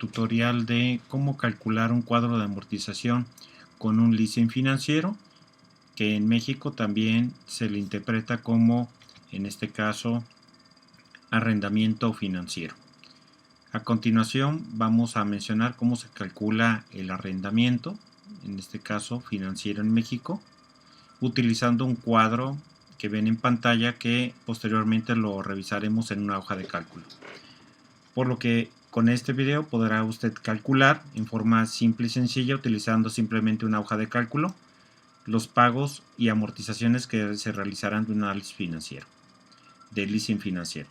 tutorial de cómo calcular un cuadro de amortización con un leasing financiero, que en México también se le interpreta como, en este caso, arrendamiento financiero. A continuación vamos a mencionar cómo se calcula el arrendamiento, en este caso financiero en México, utilizando un cuadro que ven en pantalla que posteriormente lo revisaremos en una hoja de cálculo. Por lo que con este video podrá usted calcular en forma simple y sencilla, utilizando simplemente una hoja de cálculo, los pagos y amortizaciones que se realizarán de un análisis financiero, de leasing financiero.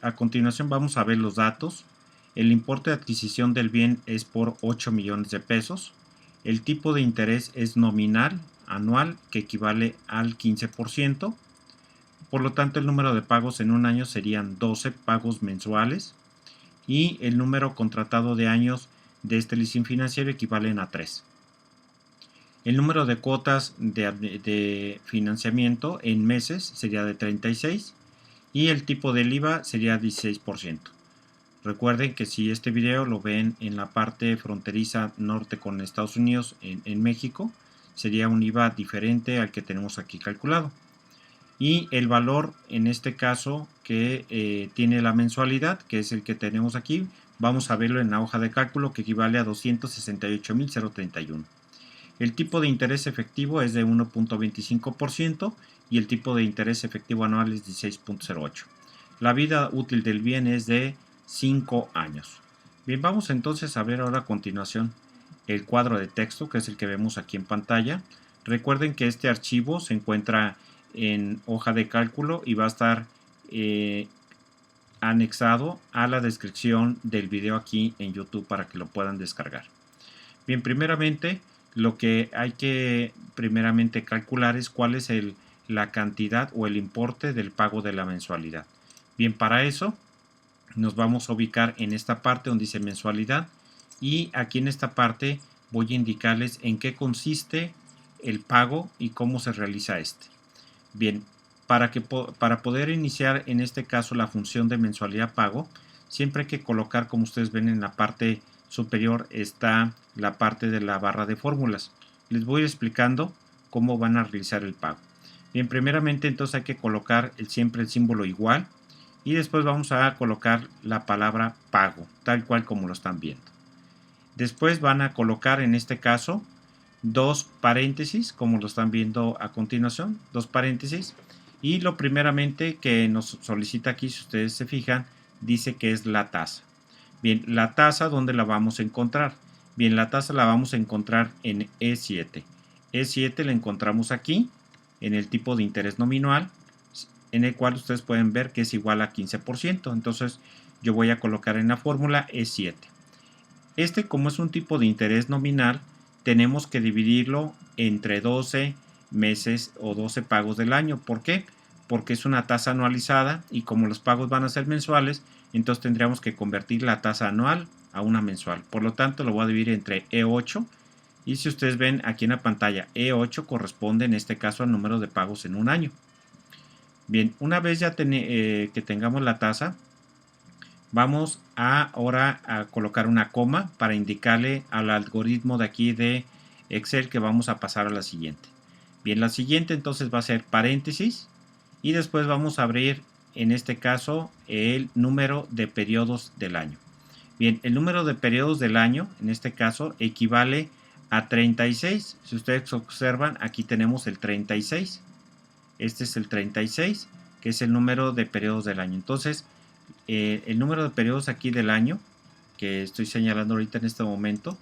A continuación vamos a ver los datos. El importe de adquisición del bien es por 8 millones de pesos. El tipo de interés es nominal, anual, que equivale al 15%. Por lo tanto, el número de pagos en un año serían 12 pagos mensuales. Y el número contratado de años de este leasing financiero equivalen a 3. El número de cuotas de financiamiento en meses sería de 36 y el tipo del IVA sería 16%. Recuerden que si este video lo ven en la parte fronteriza norte con Estados Unidos, en México, sería un IVA diferente al que tenemos aquí calculado. Y el valor en este caso que tiene la mensualidad, que es el que tenemos aquí, vamos a verlo en la hoja de cálculo, que equivale a 268.031. El tipo de interés efectivo es de 1.25% y el tipo de interés efectivo anual es 16.08. La vida útil del bien es de 5 años. Bien, vamos entonces a ver ahora a continuación el cuadro de texto, que es el que vemos aquí en pantalla. Recuerden que este archivo se encuentra en hoja de cálculo y va a estar anexado a la descripción del video aquí en YouTube para que lo puedan descargar. Bien, primeramente lo que hay que calcular es cuál es la cantidad o el importe del pago de la mensualidad. Bien, para eso nos vamos a ubicar en esta parte donde dice mensualidad y aquí en esta parte voy a indicarles en qué consiste el pago y cómo se realiza este. Bien, para poder iniciar en este caso la función de mensualidad pago, siempre hay que colocar, como ustedes ven en la parte superior, está la parte de la barra de fórmulas. Les voy explicando cómo van a realizar el pago. Bien, primeramente entonces hay que colocar siempre el símbolo igual y después vamos a colocar la palabra pago, tal cual como lo están viendo. Después van a colocar en este caso dos paréntesis, como lo están viendo a continuación, dos paréntesis, y lo primeramente que nos solicita aquí, si ustedes se fijan, dice que es la tasa. Bien, la tasa, ¿dónde la vamos a encontrar? Bien, la tasa la vamos a encontrar en E7. E7 la encontramos aquí, en el tipo de interés nominal, en el cual ustedes pueden ver que es igual a 15%. Entonces, yo voy a colocar en la fórmula E7. Como es un tipo de interés nominal, tenemos que dividirlo entre 12 meses o 12 pagos del año. ¿Por qué? Porque es una tasa anualizada y como los pagos van a ser mensuales, entonces tendríamos que convertir la tasa anual a una mensual. Por lo tanto, lo voy a dividir entre E8 y si ustedes ven aquí en la pantalla, E8 corresponde en este caso al número de pagos en un año. Bien, una vez ya que tengamos la tasa, vamos ahora a colocar una coma para indicarle al algoritmo de aquí de Excel que vamos a pasar a la siguiente. Bien, la siguiente entonces va a ser paréntesis y después vamos a abrir en este caso el número de periodos del año. Bien, el número de periodos del año en este caso equivale a 36. Si ustedes observan, aquí tenemos el 36. Este es el 36, que es el número de periodos del año. Entonces, el número de periodos aquí del año, que estoy señalando ahorita en este momento,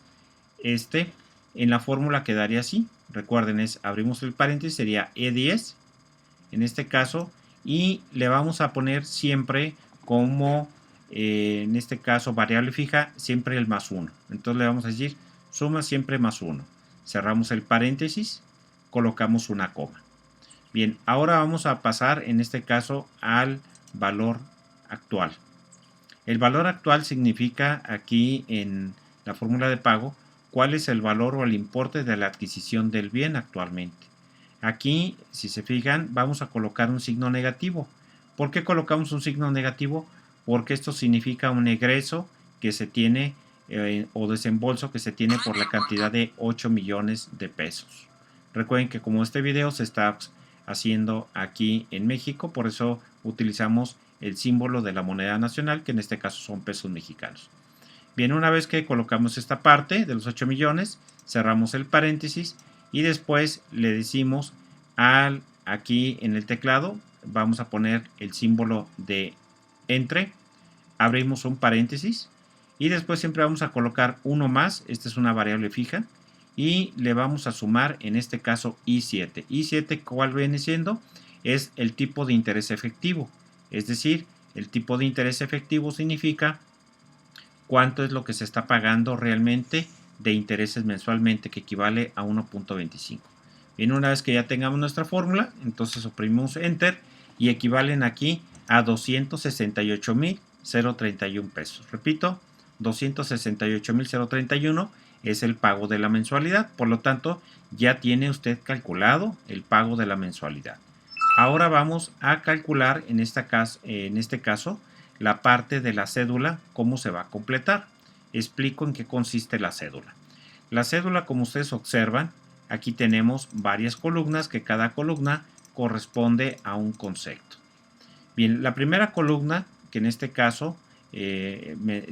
en la fórmula quedaría así. Recuerden, abrimos el paréntesis, sería E10, en este caso, y le vamos a poner siempre como, en este caso, variable fija, siempre el más 1. Entonces le vamos a decir, suma siempre más 1. Cerramos el paréntesis, colocamos una coma. Bien, ahora vamos a pasar en este caso al valor actual. El valor actual significa aquí en la fórmula de pago cuál es el valor o el importe de la adquisición del bien actualmente. Aquí, si se fijan, vamos a colocar un signo negativo. ¿Por qué colocamos un signo negativo? Porque esto significa un egreso que se tiene o desembolso que se tiene por la cantidad de 8 millones de pesos. Recuerden que como este video se está haciendo aquí en México, por eso utilizamos el símbolo de la moneda nacional, que en este caso son pesos mexicanos. Bien, una vez que colocamos esta parte de los 8 millones, cerramos el paréntesis y después le decimos aquí en el teclado, vamos a poner el símbolo de entre, abrimos un paréntesis y después siempre vamos a colocar uno más, esta es una variable fija, y le vamos a sumar en este caso I7. I7, ¿cuál viene siendo? Es el tipo de interés efectivo, es decir, el tipo de interés efectivo significa cuánto es lo que se está pagando realmente de intereses mensualmente, que equivale a 1.25. Bien, una vez que ya tengamos nuestra fórmula, entonces oprimimos Enter y equivalen aquí a 268,031 pesos. Repito, 268,031 es el pago de la mensualidad. Por lo tanto, ya tiene usted calculado el pago de la mensualidad. Ahora vamos a calcular en este caso la parte de la cédula, cómo se va a completar. Explico en qué consiste la cédula. La cédula, como ustedes observan, aquí tenemos varias columnas, que cada columna corresponde a un concepto. Bien, la primera columna, que en este caso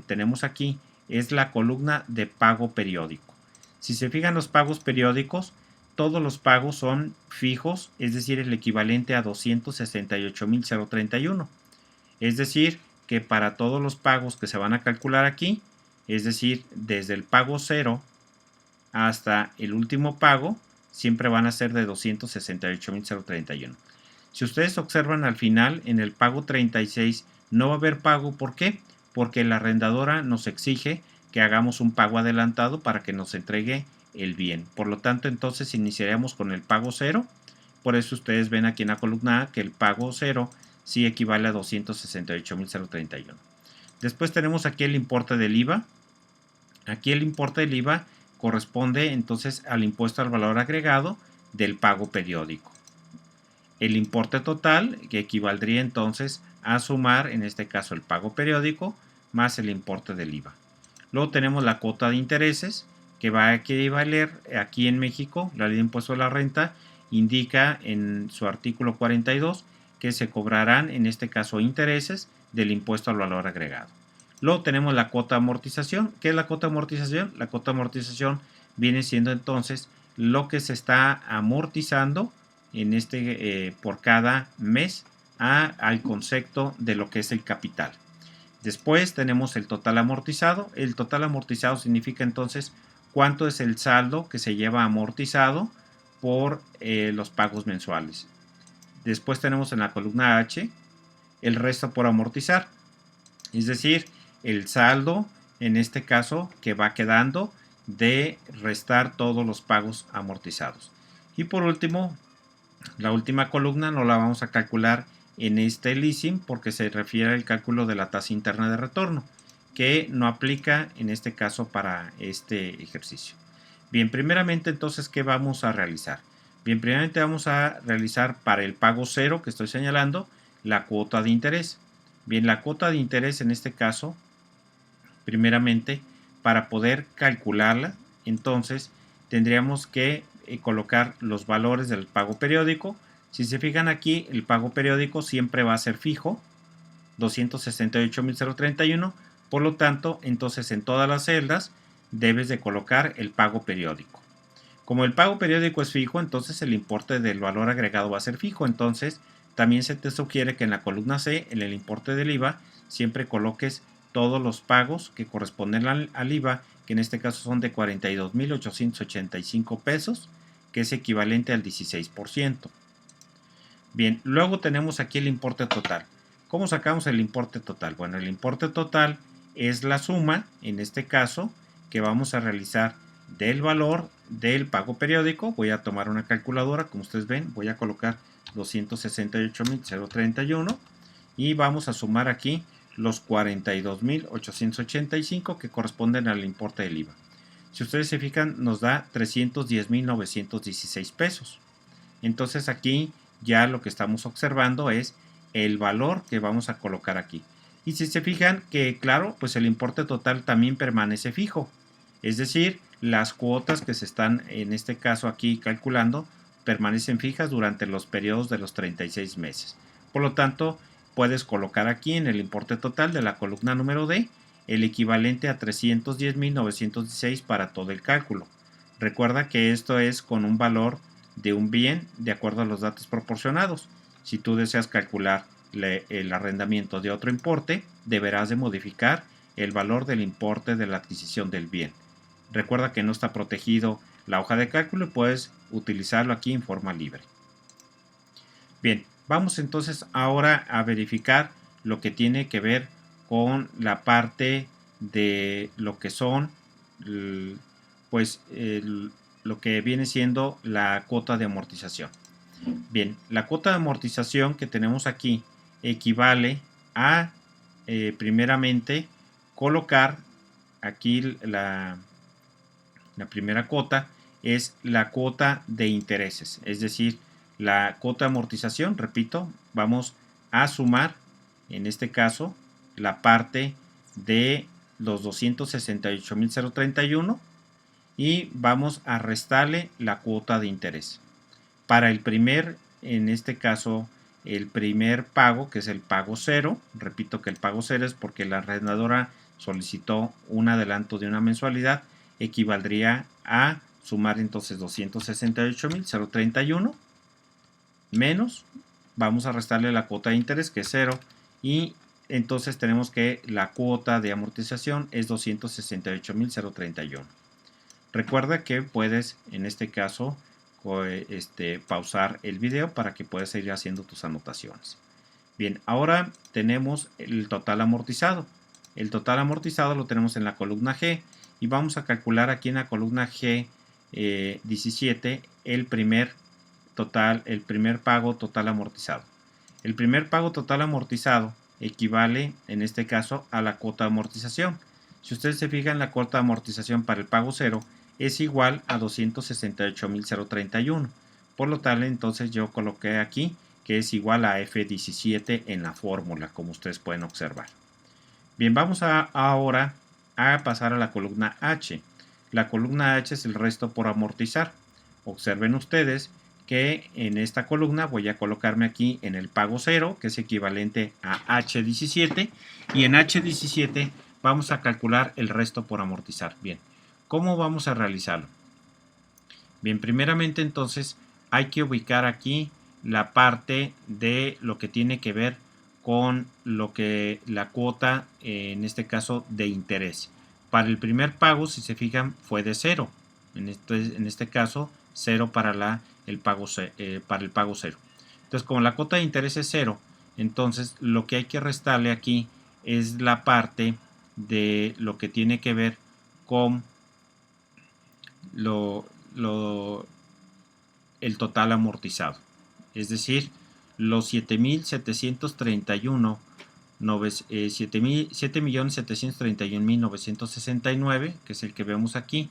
tenemos aquí, es la columna de pago periódico. Si se fijan los pagos periódicos, todos los pagos son fijos, es decir, el equivalente a 268,031. Es decir, que para todos los pagos que se van a calcular aquí, es decir, desde el pago 0 hasta el último pago, siempre van a ser de 268,031. Si ustedes observan al final, en el pago 36 no va a haber pago. ¿Por qué? Porque la arrendadora nos exige que hagamos un pago adelantado para que nos entregue el bien. Por lo tanto, entonces iniciaríamos con el pago 0. Por eso ustedes ven aquí en la columna A que el pago 0 sí equivale a 268,031. Después tenemos aquí el importe del IVA. Aquí el importe del IVA corresponde entonces al impuesto al valor agregado del pago periódico. El importe total, que equivaldría entonces a sumar, en este caso, el pago periódico más el importe del IVA. Luego tenemos la cuota de intereses, que va a equivaler aquí en México, la ley de impuesto a la renta indica en su artículo 42 que se cobrarán, en este caso, intereses del impuesto al valor agregado. Luego tenemos la cuota de amortización. ¿Qué es la cuota de amortización? La cuota de amortización viene siendo entonces lo que se está amortizando por cada mes al concepto de lo que es el capital. Después tenemos el total amortizado. El total amortizado significa entonces cuánto es el saldo que se lleva amortizado por los pagos mensuales. Después tenemos en la columna H el resto por amortizar, es decir, el saldo en este caso que va quedando de restar todos los pagos amortizados. Y por último, la última columna no la vamos a calcular en este leasing porque se refiere al cálculo de la tasa interna de retorno, que no aplica en este caso para este ejercicio. Bien, primeramente entonces, ¿qué vamos a realizar? Bien, primeramente vamos a realizar para el pago 0 que estoy señalando la cuota de interés. Bien, la cuota de interés en este caso, primeramente, para poder calcularla, entonces tendríamos que colocar los valores del pago periódico. Si se fijan aquí, el pago periódico siempre va a ser fijo, 268,031. Por lo tanto, entonces en todas las celdas debes de colocar el pago periódico. Como el pago periódico es fijo, entonces el importe del valor agregado va a ser fijo. Entonces, también se te sugiere que en la columna C, en el importe del IVA, siempre coloques todos los pagos que corresponden al IVA, que en este caso son de 42,885 pesos, que es equivalente al 16%. Bien, luego tenemos aquí el importe total. ¿Cómo sacamos el importe total? Bueno, el importe total es la suma, en este caso, que vamos a realizar del valor del pago periódico. Voy a tomar una calculadora, como ustedes ven, voy a colocar 268,031 y vamos a sumar aquí los 42,885 que corresponden al importe del IVA. Si ustedes se fijan, nos da 310,916 pesos. Entonces aquí ya lo que estamos observando es el valor que vamos a colocar aquí. Y si se fijan que, claro, pues el importe total también permanece fijo. Es decir, las cuotas que se están, en este caso aquí, calculando, permanecen fijas durante los periodos de los 36 meses. Por lo tanto, puedes colocar aquí en el importe total de la columna número D el equivalente a 310.916 para todo el cálculo. Recuerda que esto es con un valor de un bien de acuerdo a los datos proporcionados. Si tú deseas calcular el arrendamiento de otro importe, deberás de modificar el valor del importe de la adquisición del bien. Recuerda que no está protegido la hoja de cálculo y puedes utilizarlo aquí en forma libre. Bien, vamos entonces ahora a verificar lo que tiene que ver con la parte de lo que son, pues, lo que viene siendo la cuota de amortización. Bien, la cuota de amortización que tenemos aquí equivale a, primeramente, colocar aquí la primera cuota es la cuota de intereses, es decir, la cuota de amortización, repito, vamos a sumar, en este caso, la parte de los 268.031 y vamos a restarle la cuota de interés. Para el primer, en este caso, el primer pago, que es el pago cero, repito que el pago cero es porque la arrendadora solicitó un adelanto de una mensualidad, equivaldría a sumar entonces 268.031 menos, vamos a restarle la cuota de interés que es 0 y entonces tenemos que la cuota de amortización es 268.031. Recuerda que puedes en este caso pausar el video para que puedas ir haciendo tus anotaciones. Bien, ahora tenemos el total amortizado. El total amortizado lo tenemos en la columna G y vamos a calcular aquí en la columna G 17 el primer pago total amortizado. El primer pago total amortizado equivale en este caso a la cuota de amortización. Si ustedes se fijan, la cuota de amortización para el pago cero es igual a 268.031. Por lo tal, entonces yo coloqué aquí que es igual a F17 en la fórmula, como ustedes pueden observar. Bien, vamos ahora a pasar a la columna H. La columna H es el resto por amortizar. Observen ustedes que en esta columna voy a colocarme aquí en el pago cero, que es equivalente a H17, y en H17 vamos a calcular el resto por amortizar. Bien, ¿cómo vamos a realizarlo? Bien, primeramente entonces hay que ubicar aquí la parte de lo que tiene que ver con lo que la cuota, en este caso de interés. Para el primer pago, si se fijan, fue de 0. En este caso, 0 para el pago 0. Entonces, como la cuota de interés es 0, entonces lo que hay que restarle aquí es la parte de lo que tiene que ver con el total amortizado. Es decir, los 7.731.969, que es el que vemos aquí.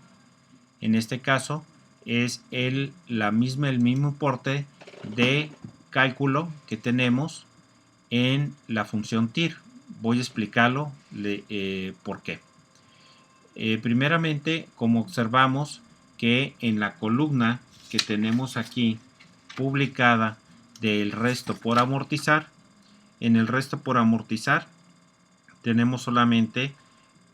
En este caso es el mismo importe de cálculo que tenemos en la función TIR. Voy a explicarlo por qué. Primeramente, como observamos que en la columna que tenemos aquí publicada del resto por amortizar, en el resto por amortizar tenemos solamente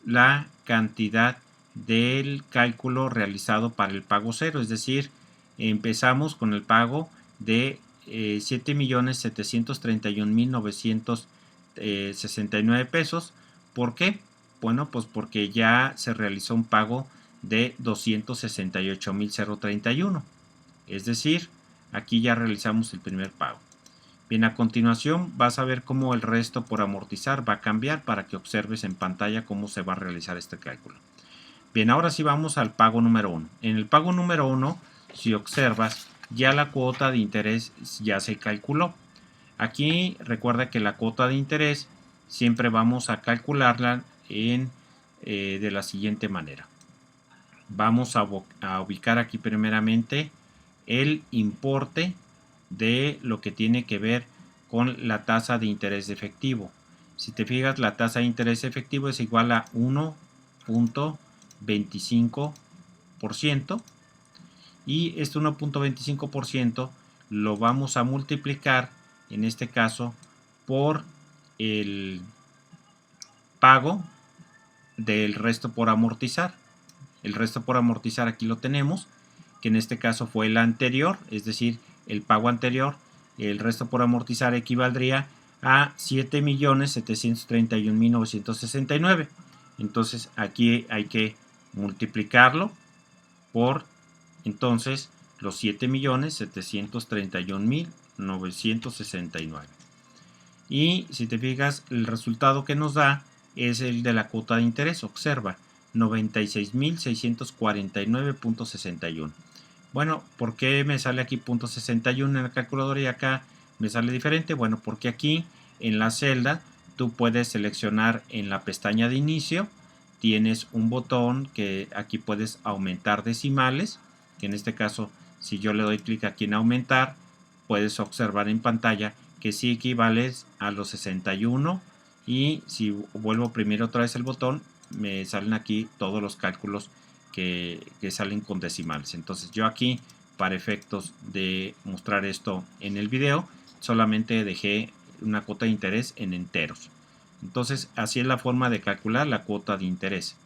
la cantidad del cálculo realizado para el pago cero, es decir, empezamos con el pago de 7.731.969 pesos. ¿Por qué? Bueno, pues porque ya se realizó un pago de 268.031. Es decir, aquí ya realizamos el primer pago. Bien, a continuación vas a ver cómo el resto por amortizar va a cambiar para que observes en pantalla cómo se va a realizar este cálculo. Bien, ahora sí vamos al pago número 1. En el pago número 1, si observas, ya la cuota de interés ya se calculó. Aquí recuerda que la cuota de interés siempre vamos a calcularla de la siguiente manera. Vamos a ubicar aquí primeramente el importe de lo que tiene que ver con la tasa de interés de efectivo. Si te fijas, la tasa de interés efectivo es igual a 1.25%, y este 1.25% lo vamos a multiplicar, en este caso, por el pago del resto por amortizar. El resto por amortizar aquí lo tenemos, que en este caso fue el anterior, es decir, el pago anterior. El resto por amortizar equivaldría a 7.731.969. Entonces aquí hay que multiplicarlo por entonces los 7.731.969. Y si te fijas, el resultado que nos da es el de la cuota de interés. Observa, 96.649.61. Bueno, ¿por qué me sale aquí .61 en la calculadora y acá me sale diferente? Bueno, porque aquí en la celda tú puedes seleccionar en la pestaña de inicio, tienes un botón que aquí puedes aumentar decimales, que en este caso, si yo le doy clic aquí en aumentar, puedes observar en pantalla que sí equivale a los 61, y si vuelvo a oprimir otra vez el botón, me salen aquí todos los cálculos que salen con decimales. Entonces yo aquí, para efectos de mostrar esto en el video, solamente dejé una cuota de interés en enteros. Entonces así es la forma de calcular la cuota de interés.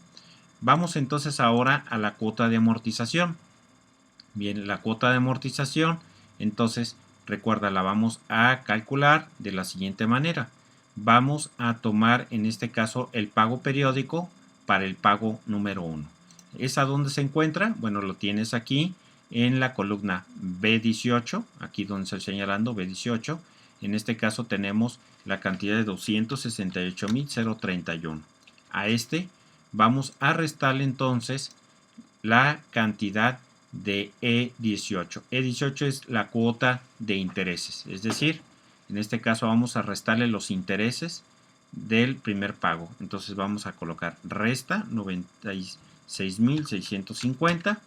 Vamos entonces ahora a la cuota de amortización. Bien, la cuota de amortización, entonces recuerda, la vamos a calcular de la siguiente manera. Vamos a tomar en este caso el pago periódico para el pago número 1. ¿Es a dónde se encuentra? Bueno, lo tienes aquí en la columna B18, aquí donde estoy señalando B18. En este caso tenemos la cantidad de 268.031. A este vamos a restarle entonces la cantidad de E18. E18 es la cuota de intereses, es decir, en este caso vamos a restarle los intereses del primer pago. Entonces vamos a colocar resta 96.650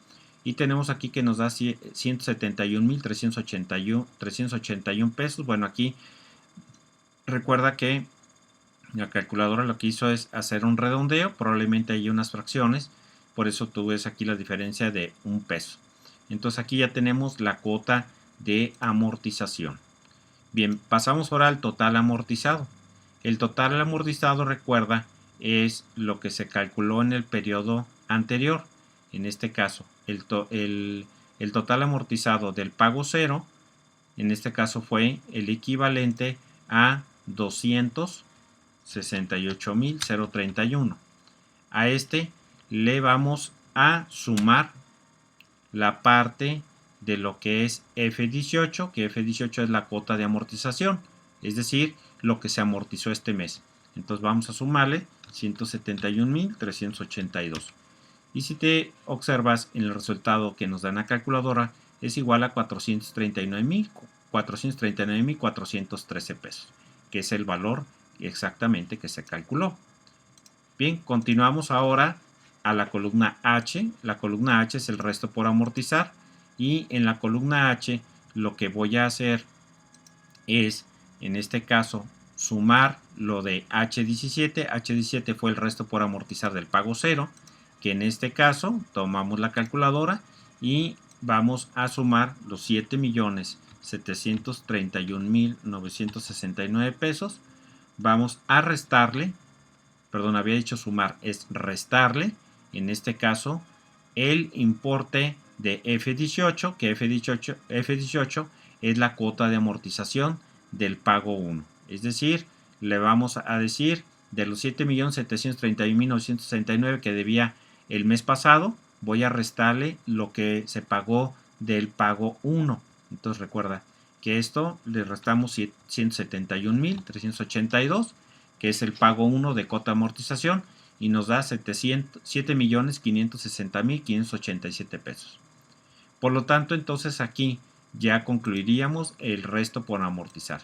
y tenemos aquí que nos da 171.381 pesos. Bueno, aquí recuerda que la calculadora lo que hizo es hacer un redondeo, probablemente hay unas fracciones, por eso tú ves aquí la diferencia de un peso. Entonces aquí ya tenemos la cuota de amortización. Bien, pasamos ahora al total amortizado. El total amortizado, recuerda, es lo que se calculó en el periodo anterior. En este caso, el total amortizado del pago cero, en este caso fue el equivalente a 268.031. A este le vamos a sumar la parte de lo que es F18, que F18 es la cuota de amortización, es decir, lo que se amortizó este mes. Entonces vamos a sumarle 171.382. Y si te observas en el resultado que nos da la calculadora, es igual a 439.413 pesos, que es el valor exactamente que se calculó. Bien, continuamos ahora a la columna H. La columna H es el resto por amortizar, y en la columna H lo que voy a hacer es, en este caso, sumar lo de H17. H17 fue el resto por amortizar del pago cero, que en este caso tomamos la calculadora y vamos a sumar los 7.731.969 pesos. Vamos a restarle, perdón, había dicho sumar, es restarle, en este caso, el importe de F18, que F18 es la cuota de amortización del pago 1. Es decir, le vamos a decir de los 7.731.969 que debía el mes pasado, voy a restarle lo que se pagó del pago 1. Entonces recuerda que esto le restamos 171.382, que es el pago 1 de cuota de amortización, y nos da 7.560.587 pesos. Por lo tanto, entonces aquí ya concluiríamos el resto por amortizar.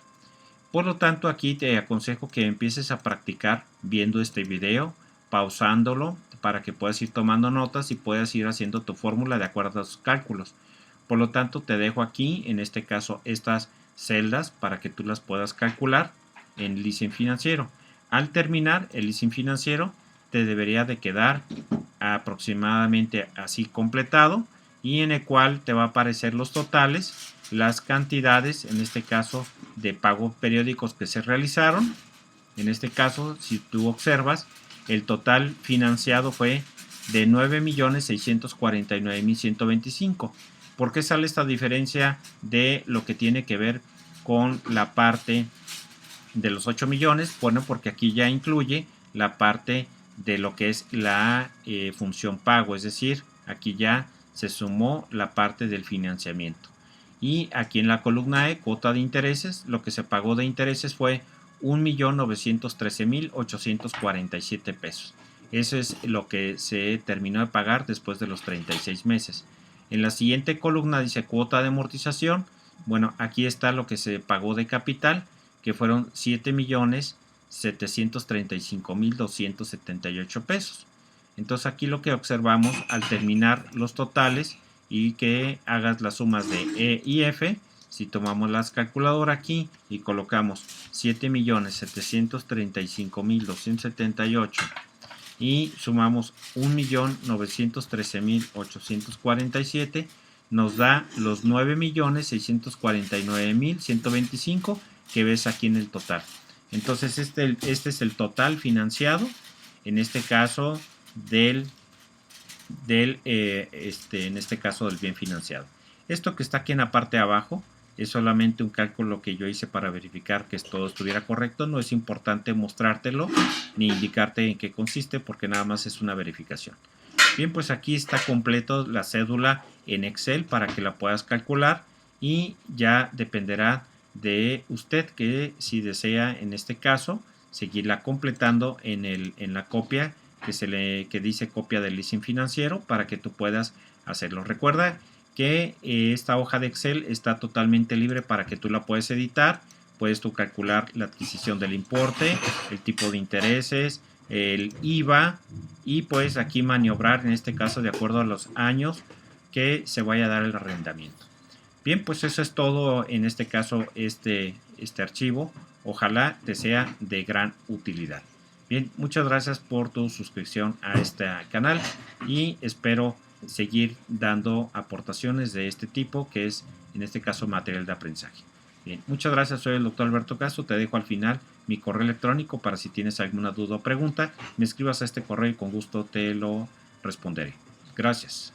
Por lo tanto, aquí te aconsejo que empieces a practicar viendo este video, pausándolo para que puedas ir tomando notas y puedas ir haciendo tu fórmula de acuerdo a tus cálculos. Por lo tanto, te dejo aquí, en este caso, estas celdas para que tú las puedas calcular en Listen Financiero. Al terminar el leasing financiero te debería de quedar aproximadamente así completado, y en el cual te va a aparecer los totales, las cantidades, en este caso de pagos periódicos que se realizaron. En este caso, si tú observas, el total financiado fue de 9.649.125. ¿Por qué sale esta diferencia de lo que tiene que ver con la parte de los 8 millones? Bueno, porque aquí ya incluye la parte de lo que es la función pago, es decir, aquí ya se sumó la parte del financiamiento. Y aquí en la columna E, cuota de intereses, lo que se pagó de intereses fue 1.913.847 pesos. Eso es lo que se terminó de pagar después de los 36 meses. En la siguiente columna dice cuota de amortización. Bueno, aquí está lo que se pagó de capital, que fueron 7.735.278 pesos. Entonces aquí lo que observamos al terminar los totales y que hagas las sumas de E y F, si tomamos las calculadoras aquí y colocamos 7.735.278 y sumamos 1.913.847, nos da los 9.649.125 que ves aquí en el total. Entonces este es el total financiado, en este caso en este caso del bien financiado. Esto que está aquí en la parte de abajo es solamente un cálculo que yo hice para verificar que todo estuviera correcto. No es importante mostrártelo ni indicarte en qué consiste, porque nada más es una verificación. Bien, pues aquí está completo la cédula en Excel para que la puedas calcular, y ya dependerá de usted que si desea en este caso seguirla completando en la copia que dice copia del leasing financiero, para que tú puedas hacerlo. Recuerda que esta hoja de Excel está totalmente libre para que tú la puedas editar. Puedes tú calcular la adquisición del importe, el tipo de intereses, el IVA, y pues aquí maniobrar en este caso de acuerdo a los años que se vaya a dar el arrendamiento. Bien, pues eso es todo en este caso, este archivo. Ojalá te sea de gran utilidad. Bien, muchas gracias por tu suscripción a este canal y espero seguir dando aportaciones de este tipo, que es en este caso material de aprendizaje. Bien, muchas gracias, soy el doctor Alberto Castro. Te dejo al final mi correo electrónico para si tienes alguna duda o pregunta, me escribas a este correo y con gusto te lo responderé. Gracias.